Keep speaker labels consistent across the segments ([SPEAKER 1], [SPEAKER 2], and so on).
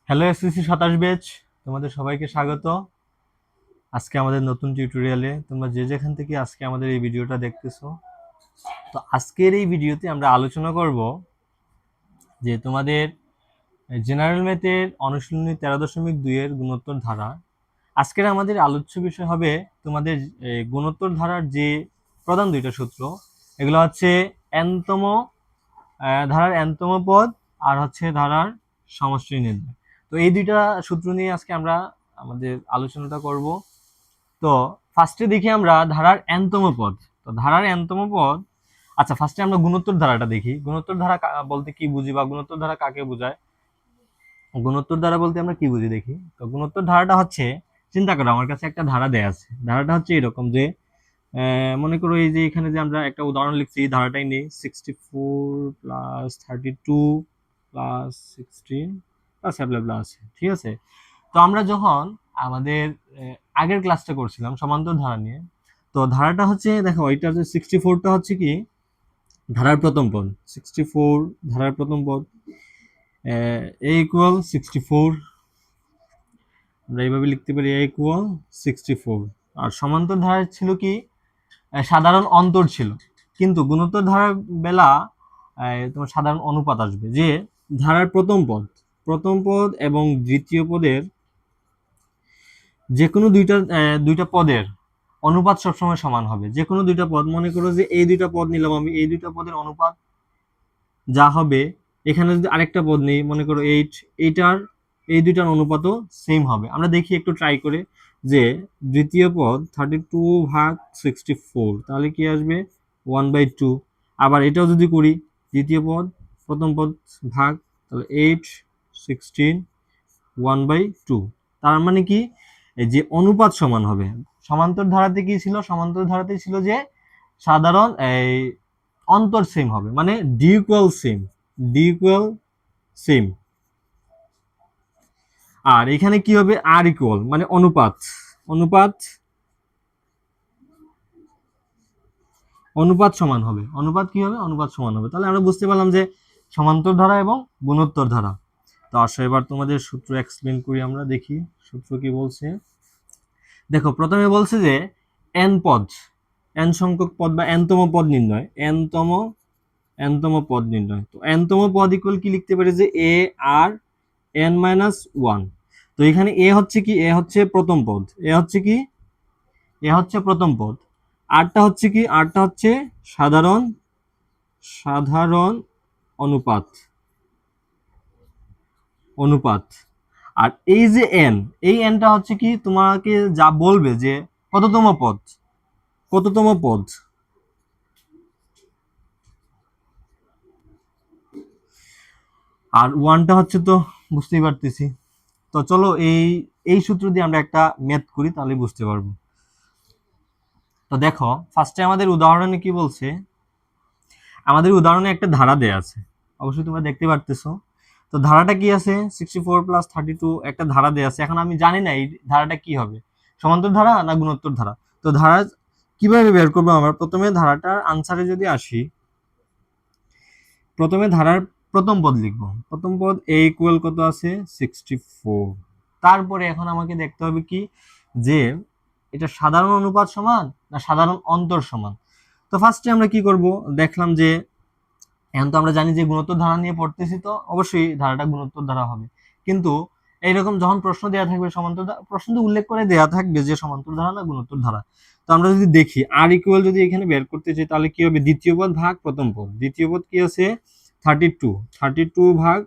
[SPEAKER 1] Hello SSC 27 batch, তোমাদের সবাইকে স্বাগত। আজকে আমাদের নতুন টিউটোরিয়ালে তোমরা যে যেখান থেকে আজকে আমাদের এই ভিডিওটা দেখতেছো, তো আজকের এই ভিডিওতে আমরা আলোচনা করব যে তোমাদের জেনারেল ম্যাথের অনুশীলনী 13.2 এর গুণোত্তর ধারা। আজকের আমাদের আলোচ্য বিষয় হবে তোমাদের গুণোত্তর ধারার যে প্রধান দুইটা সূত্র, এগুলো হচ্ছে এনতম ধারার এনতম পদ আর হচ্ছে ধারার সমষ্টি নির্ণয়। তো এই দুইটা সূত্র নিয়ে আজকে আমরা আমাদের আলোচনাটা করব। তো ফার্স্টে দেখি আমরা ধারার এনতম পদ। তো ধারার এনতম পদ, আচ্ছা ফার্স্টে আমরা গুণোত্তর ধারাটা দেখি। গুণোত্তর ধারা বলতে কি বুঝি বা গুণোত্তর ধারা কাকে বোঝায়? গুণোত্তর ধারা বলতে আমরা কি বুঝি দেখি। তো গুণোত্তর ধারাটা হচ্ছে, চিন্তা করো আমার কাছে একটা ধারা দেয়া আছে। ধারাটা হচ্ছে এরকম যে মনে করো এই যে এখানে যে আমরা একটা উদাহরণ লিখছি, ধারাটাই নেই 64 প্লাস 32 প্লাস 16 প্লাস ব্লা আছে, ঠিক আছে। তো আমরা যখন আমাদের আগের ক্লাসটা করছিলাম সমান্তর ধারা নিয়ে, তো ধারাটা হচ্ছে দেখো এটা যে 64টা হচ্ছে কি ধারার প্রথম পদ। 64 ধারার প্রথম পদ, এ ইকুয়াল 64, আমরা এইভাবে লিখতে পারি এ ইকুয়াল 64। আর সমান্তর ধারা ছিল কি সাধারণ অন্তর ছিল, কিন্তু গুণোত্তর ধারার বেলা তোমার সাধারণ অনুপাত আসবে, যে ধারার প্রথম পদ এবং দ্বিতীয় পদের যে কোনো দুইটা পদের অনুপাত সবসময় সমান হবে। যে কোনো দুইটা পদ, মনে করো যে এই দুইটা পদ নিলাম আমি, এই দুইটা পদের অনুপাত যা হবে, এখানে যদি আরেকটা পদ নেই, মনে করো এইটার এই দুইটার অনুপাতও সেম হবে। আমরা দেখি একটু ট্রাই করে যে দ্বিতীয় পদ 32 ভাগ 64, তাহলে কি আসবে 1/2। আবার এটাও যদি করি, দ্বিতীয় পদ প্রথম পদ ভাগ, তাহলে 8 16 1/2। তার মানে কি যে অনুপাত সমান হবে। সমান্তর ধারাতে কি ছিল? সমান্তর ধারাতে ছিল যে সাধারণ এই অন্তর সেম হবে, মানে D equal same, D equal same. আর এখানে কি হবে? আর ইকুয়াল, মানে অনুপাত, অনুপাত অনুপাত সমান হবে। অনুপাত কি হবে? অনুপাত সমান হবে। তাহলে আমরা বুঝতে পারলাম যে সমান্তর ধারা এবং গুণোত্তর ধারা। তো আসো এবার তোমাদের সূত্র এক্সপ্লেন করি, আমরা দেখি সূত্র কি বলছে। দেখো প্রথমে বলছে যে এন সংখ্যক পদ বা এনতম পদ নির্ণয়, এনতম পদ নির্ণয়। তো এনতম পদ ইকুয়াল কি লিখতে পারি, যে এ আর এন মাইনাস ওয়ান। তো এখানে এ হচ্ছে কি? এ হচ্ছে প্রথম পদ। এ হচ্ছে কি? এ হচ্ছে প্রথম পদ। আরটা হচ্ছে কি? আরটা হচ্ছে সাধারণ সাধারণ অনুপাত, অনুপাত। আর এই যে এন, এই এনটা হচ্ছে কি তোমাকে যা বলবে যে কততম পদ, কততম পদ। আর ওয়ানটা হচ্ছে, তো বুঝতেই পারতেছি। তো চলো এই এই সূত্র দিয়ে আমরা একটা ম্যাথ করি, তাহলে বুঝতে পারবো। তো দেখো ফার্স্টে আমাদের উদাহরণে কি বলছে। আমাদের উদাহরণে একটা ধারা দেয়া আছে, অবশ্যই তোমরা দেখতে পারতেছো। তো ধারাটা কি আছে? 64 প্লাস 32 একটা ধারা দেয়া আছে। এখন আমি জানি না এই ধারাটা কি হবে, সমান্তর ধারা না গুণোত্তর ধারা। তো ধারা কিভাবে বের করবো? আমরা প্রথমে ধারাটার আনসারে যদি আসি, প্রথমে ধারার প্রথম পদ লিখবো। প্রথম পদ এ ইকুয়াল কত আছে? 64। তারপরে এখন আমাকে দেখতে হবে কি, যে এটা সাধারণ অনুপাত সমান না সাধারণ অন্তর সমান। তো ফার্স্টে আমরা কি করব, দেখলাম যে এখন তো আমরা জানি যে গুণোত্তর ধারা নিয়ে পড়তেছি, তো অবশ্যই ধারাটা গুণোত্তর ধারা হবে। কিন্তু এইরকম যখন প্রশ্ন দেওয়া থাকবে সমান্তর প্রশ্ন তো উল্লেখ করে দেওয়া থাকবে যে সমান্তর ধারা না গুণোত্তর ধারা। তো আমরা যদি দেখি আর ইকুয়াল যদি এখানে বের করতে চাই, তাহলে কি হবে? দ্বিতীয় পদ ভাগ প্রথম পদ। দ্বিতীয় পদ কি আছে? 32 ভাগ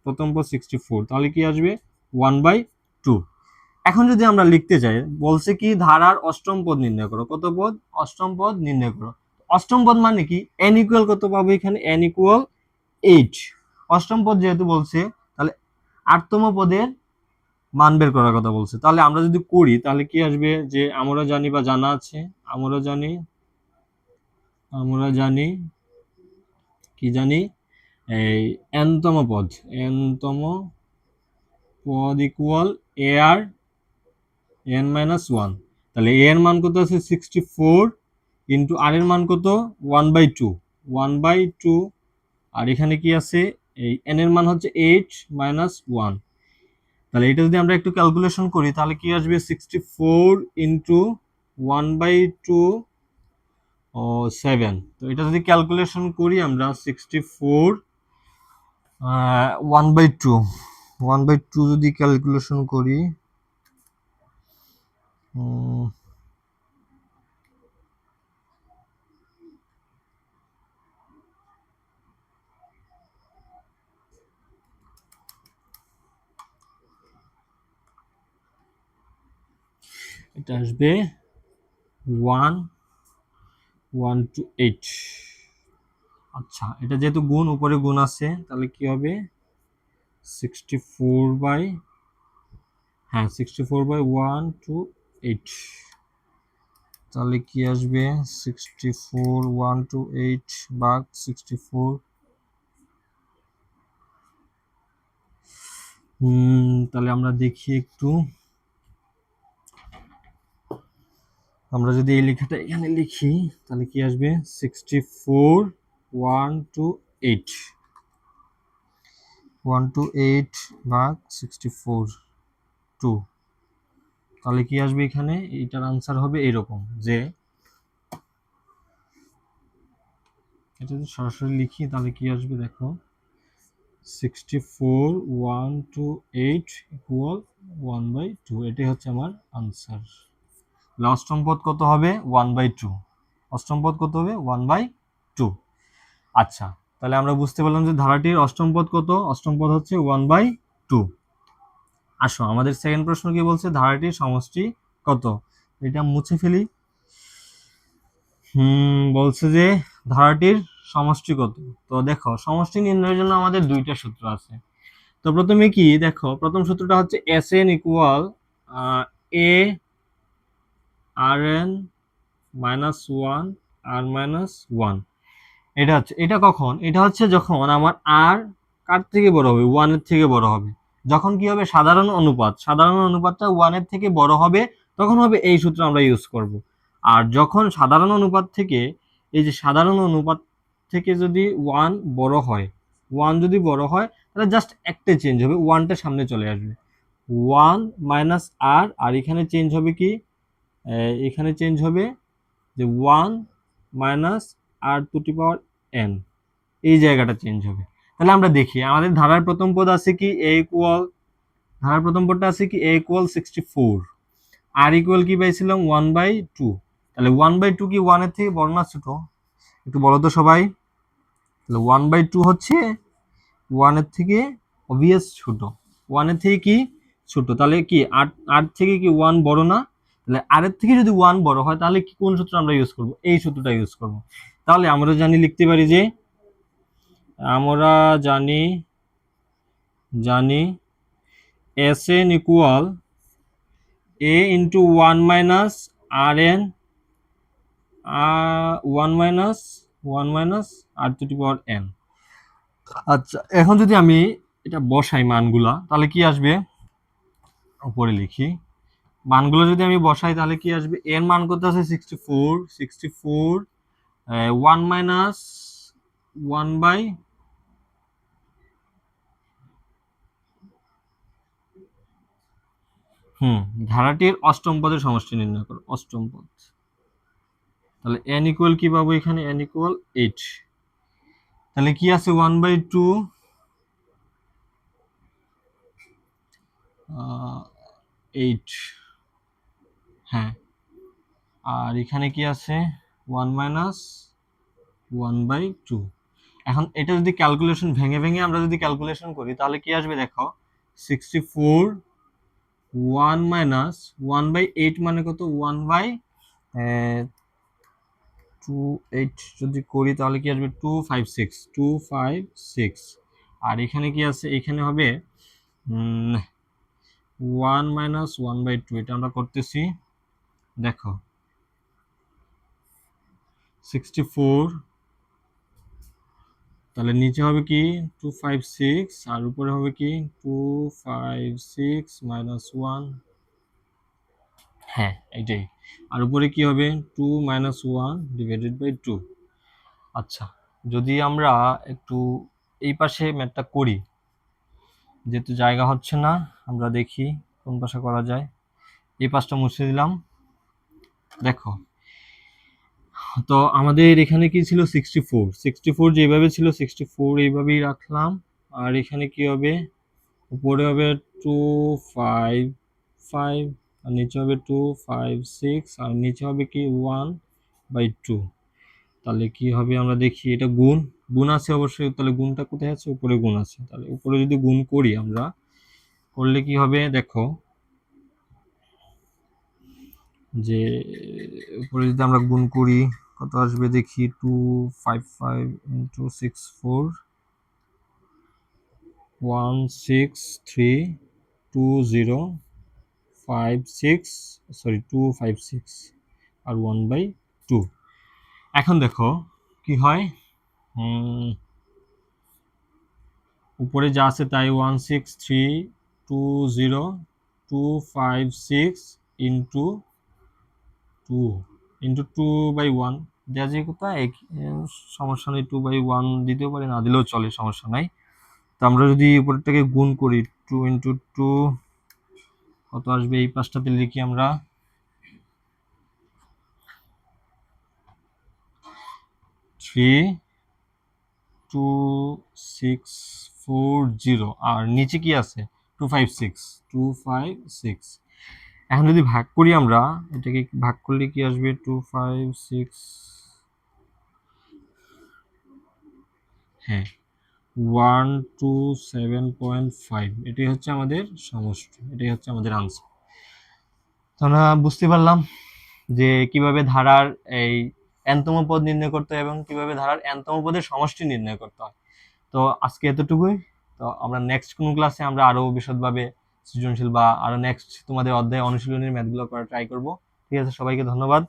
[SPEAKER 1] প্রথম পদ 64, তাহলে কি আসবে? 1/2। এখন যদি আমরা লিখতে চাই, বলছে কি ধারার অষ্টম পদ নির্ণয় করো। কত পদ? অষ্টম পদ নির্ণয় করো। অষ্টম পদ মানে কি? এন ইকুয়াল কত পাবো এখানে? N equal 8। অষ্টম পদ যেহেতু বলছে, তাহলে আটতম পদের মান বের করার কথা বলছে। তাহলে আমরা যদি করি, তাহলে কি আসবে? যে আমরা জানি বা জানা আছে, আমরা জানি কি জানি, এই এনতম পদ, এনতম পদ ইকুয়াল এ আর এন মাইনাস ওয়ান। তাহলে এ এর মান কত আছে? 64 ইন্টু আর এর মান কত? 1/2, 1/2। আর এখানে কি আছে? এই এন এর মান হচ্ছে 8 মাইনাস ওয়ান। তাহলে এটা যদি আমরা একটু ক্যালকুলেশন করি তাহলে কি আসবে 64 ইন্টু 1/2 ও 7। তো এটা যদি ক্যালকুলেশন করি আমরা 64 1/2 যদি ক্যালকুলেশন করি এটা আসবে 1128। আচ্ছা, এটা যেহেতু গুণ, উপরে গুণ আছে, তাহলে কি হবে 64 বাই 128। তাহলে কি আসবে 64 128 ভাগ 64। তাহলে আমরা দেখি একটু, আমরা যদি এই লেখাটা এখানে লিখি তাহলে কি আসবে 64 128 ভাগ 64 2। তাহলে কি আসবে এখানে, এইটার আনসার হবে এরকম, যে এটা যদি সরাসরি লিখি তাহলে কি আসবে দেখো 64 128 ইকুয়াল 1/2। এটাই হচ্ছে আমার আনসার। অষ্টম পদ কত হবে 1/2। অষ্টম পদ কত হবে 1/2। আচ্ছা, তাহলে আমরা বুঝতে পারলাম যে ধারাটির অষ্টম পদ কত। অষ্টম পদ হচ্ছে 1/2। আসো, আমাদের সেকেন্ড প্রশ্ন কি বলছে, ধারাটির সমষ্টি কত। এটা মুছে ফেলি। বলছে যে ধারাটির সমষ্টি কত। তো দেখো, সমষ্টি নির্ণয়ের জন্য আমাদের দুইটা সূত্র আছে। তো প্রথমে কি দেখো, প্রথম সূত্রটা হচ্ছে Sn ইকুয়াল এ আর এন মাইনাস ওয়ান আর মাইনাস ওয়ান। এটা কখন, এটা হচ্ছে যখন আমার আর কার থেকে বড় হবে, ওয়ানের থেকে বড় হবে। যখন কি হবে, সাধারণ অনুপাতটা ওয়ানের থেকে বড় হবে, তখন হবে এই সূত্র আমরা ইউজ করব। আর যখন সাধারণ অনুপাত থেকে, এই যে সাধারণ অনুপাত থেকে যদি ওয়ান বড় হয়, তাহলে জাস্ট একটা চেঞ্জ হবে, ওয়ানটা সামনে চলে আসবে, ওয়ান মাইনাস আর এখানে চেঞ্জ হবে কি, এখানে চেঞ্জ হবে যে one minus r to the power n, এই জায়গাটা চেঞ্জ হবে। তাহলে আমরা দেখি আমাদের ধারার প্রথম পদ আছে কি ধারার প্রথম পদটা আছে কি এ ইকুয়াল 64, আর ইকুয়াল কি পাইছিলাম 1/2। তাহলে 1/2 কি ওয়ানের থেকে বড় না ছোট, একটু বলো তো সবাই। তাহলে 1/2 হচ্ছে ওয়ানের থেকে অবভিয়াস ছোট, ওয়ানের থেকে কি ছোট। তাহলে কি আর থেকে কি ওয়ান বড় না, তাহলে আর এর থেকে যদি ওয়ান বড় হয় তাহলে কি কোন সূত্র আমরা ইউজ করব, এই সূত্রটা ইউজ করব। তাহলে আমরা লিখতে পারি যে আমরা জানি Sn equal a into one minus r n one minus r to the power n. আচ্ছা, এখন যদি আমি এটা বসাই মানগুলা, তাহলে কি আসবে, উপরে লিখি মানগুলো যদি আমি বসাই তাহলে কি আসবে, এর মান কত আছে 64 ওয়ান মাইনাস ওয়ান বাই ধারাটির অষ্টম পদের সমষ্টি নির্ণয় করো, অষ্টম পদ। তাহলে n ইকুয়াল কি পাবো এখানে, n ইকুয়াল 8। তাহলে কি আছে 1/2 8, হ্যাঁ, আর এখানে কি আছে 1 মাইনাস 1/2। এখন এটা যদি ক্যালকুলেশন ভেঙে ভেঙে আমরা যদি ক্যালকুলেশন করি তাহলে কি আসবে দেখো 64 1 মাইনাস 1/8 মানে কত 1/2 8 যদি করি তাহলে কি আসবে 256। আর এখানে কি আছে, এখানে হবে 1 মাইনাস 1/2। এটা আমরা করতেছি, দেখো 64, তাহলে নিচে হবে কি 256 আর উপরে হবে কি 256 মাইনাস 1, হ্যাঁ এইটাই। আর উপরে কি হবে 2 মাইনাস 1 ডিভাইডেড বাই 2। আচ্ছা, যদি আমরা একটু এই পাশে ম্যাথটা করি, যেহেতু জায়গা হচ্ছে না, আমরা দেখি কোন পাশে করা যায়। এই পাশটা মুছে দিলাম। দেখো, তো আমাদের এখানে কি ছিল 64 যেভাবে ছিল 64 এইভাবেই রাখলাম। আর এখানে কি হবে, উপরে হবে 255, আর নিচে হবে 256, আর নিচে হবে কি 1/2। তাহলে কি হবে আমরা দেখি, এটা গুণ গুণ আছে অবশ্যই, তাহলে গুণটা কোথায় আছে, উপরে গুণ আছে। তাহলে উপরে যদি গুণ করি আমরা, করলে কি হবে দেখো, যে উপরে যদি আমরা গুণ করি কত আসবে দেখি, 255 ইন্টু 64, 1632056, সরি 256, আর 1/2। এখন দেখো কি হয়, উপরে যা আছে তাই, 1632056 ইন্টু 2/1 যা যে কোথায় সমস্যা নেই, 2/1 দিতেও পারি, না দিলেও চলে, সমস্যা নাই। তো আমরা যদি উপরেরটাকে গুণ করি, 2 × 2 কত আসবে, এই পাঁচটাতে লিখি আমরা 32640, আর নিচে কি আছে 256। এখন যদি ভাগ করি আমরা, এটাকে ভাগ করলে কি আসবে, 256, হ্যাঁ 127.5, এটাই হচ্ছে আমাদের সমষ্টি, এটাই হচ্ছে আমাদের আনসার। তো আমরা বুঝতে পারলাম যে কিভাবে ধারার এই n-তম পদ নির্ণয় করতে হয় এবং কিভাবে ধারার n-তম পদের সমষ্টি নির্ণয় করতে হয়। তো আজকে এতটুকুই। তো আমরা নেক্সট কোন ক্লাসে আমরা আরো বিশদভাবে সৃজনশীল বা আরো নেক্সট তোমাদের অধ্যায় অনুশীলনের ম্যাথগুলো করা ট্রাই করব। ঠিক আছে, সবাইকে ধন্যবাদ।